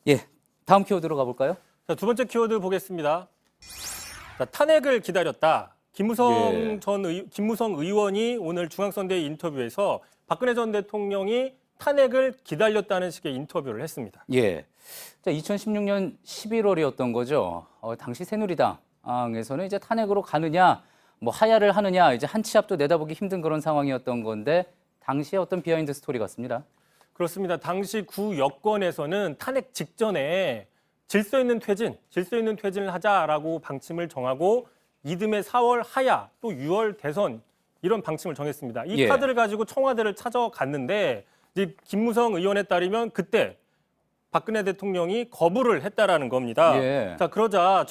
예, 다음 키워드로 가볼까요? 자, 두 번째 키워드 보겠습니다. 자, 탄핵을 기다렸다. 김무성 김무성 의원이 오늘 중앙선대 인터뷰에서 박근혜 전 대통령이 탄핵을 기다렸다는 식의 인터뷰를 했습니다. 예, 자, 2016년 11월이었던 거죠. 당시 새누리당에서는 이제 탄핵으로 가느냐, 뭐 하야를 하느냐, 이제 한 치 앞도 내다보기 힘든 그런 상황이었던 건데 당시에 어떤 비하인드 스토리 같습니다. 그렇습니다. 당시 구 여권에서는 탄핵 직전에 질서 있는 퇴진을 하자라고 방침을 정하고 이듬해 4월 하야 또 6월 대선 이런 방침을 정했습니다. 이 카드를 가지고 청와대를 찾아갔는데 이제 김무성 의원에 따르면 그때 박근혜 대통령이 거부를 했다라는 겁니다. 예. 자, 그러자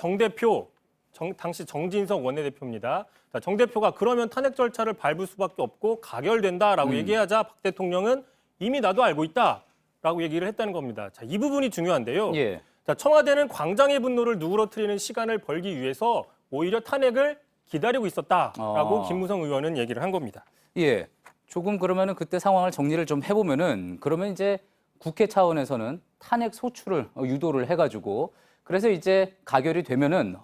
당시 정진석 원내대표입니다. 자, 정 대표가 그러면 탄핵 절차를 밟을 수밖에 없고 가결된다라고 얘기하자 박 대통령은 이미 나도 알고 있다라고 얘기를 했다는 겁니다. 자, 이 부분이 중요한데요. 예. 자, 청와대는 광장의 분노를 누그러뜨리는 시간을 벌기 위해서 오히려 탄핵을 기다리고 있었다라고 김무성 의원은 얘기를 한 겁니다. 예, 조금 그러면은 그때 상황을 정리를 좀 해보면은 그러면 이제 국회 차원에서는 탄핵 소추를 유도를 해가지고 그래서 이제 가결이 되면은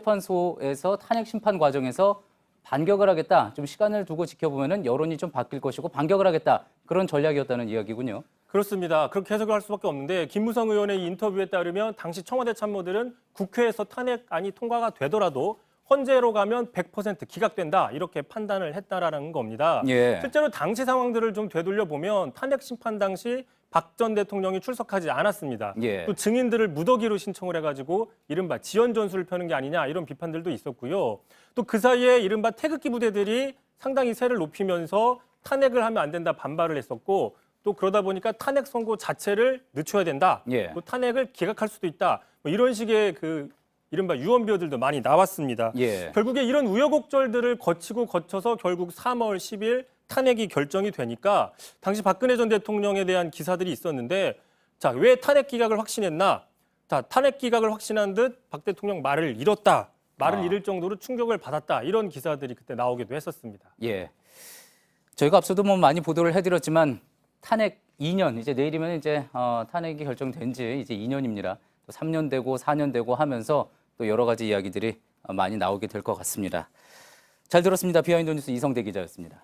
헌법재판소에서 탄핵 심판 과정에서 반격을 하겠다. 좀 시간을 두고 지켜보면은 여론이 좀 바뀔 것이고 반격을 하겠다. 그런 전략이었다는 이야기군요. 그렇습니다. 그렇게 해석을 할 수밖에 없는데 김무성 의원의 인터뷰에 따르면 당시 청와대 참모들은 국회에서 탄핵안이 통과가 되더라도 헌재로 가면 100% 기각된다 이렇게 판단을 했다라는 겁니다. 예. 실제로 당시 상황들을 좀 되돌려 보면 탄핵 심판 당시 박 전 대통령이 출석하지 않았습니다. 예. 또 증인들을 무더기로 신청을 해가지고 이른바 지연 전술을 펴는 게 아니냐 이런 비판들도 있었고요. 또 그 사이에 이른바 태극기 부대들이 상당히 세를 높이면서 탄핵을 하면 안 된다 반발을 했었고 또 그러다 보니까 탄핵 선고 자체를 늦춰야 된다. 예. 또 탄핵을 기각할 수도 있다. 뭐 이런 식의 그 이른바 유언비어들도 많이 나왔습니다. 예. 결국에 이런 우여곡절들을 거쳐서 결국 3월 10일 탄핵이 결정이 되니까 당시 박근혜 전 대통령에 대한 기사들이 있었는데 자, 왜 탄핵 기각을 확신했나? 자, 탄핵 기각을 확신한 듯 박 대통령 말을 잃었다. 말을 잃을 정도로 충격을 받았다. 이런 기사들이 그때 나오기도 했었습니다. 예. 저희가 앞서도 뭐 많이 보도를 해드렸지만 탄핵 2년, 이제 내일이면 이제 탄핵이 결정된 지 이제 2년입니다. 또 3년 되고 4년 되고 하면서 또 여러 가지 이야기들이 많이 나오게 될 것 같습니다. 잘 들었습니다. 비하인드 뉴스 이성대 기자였습니다.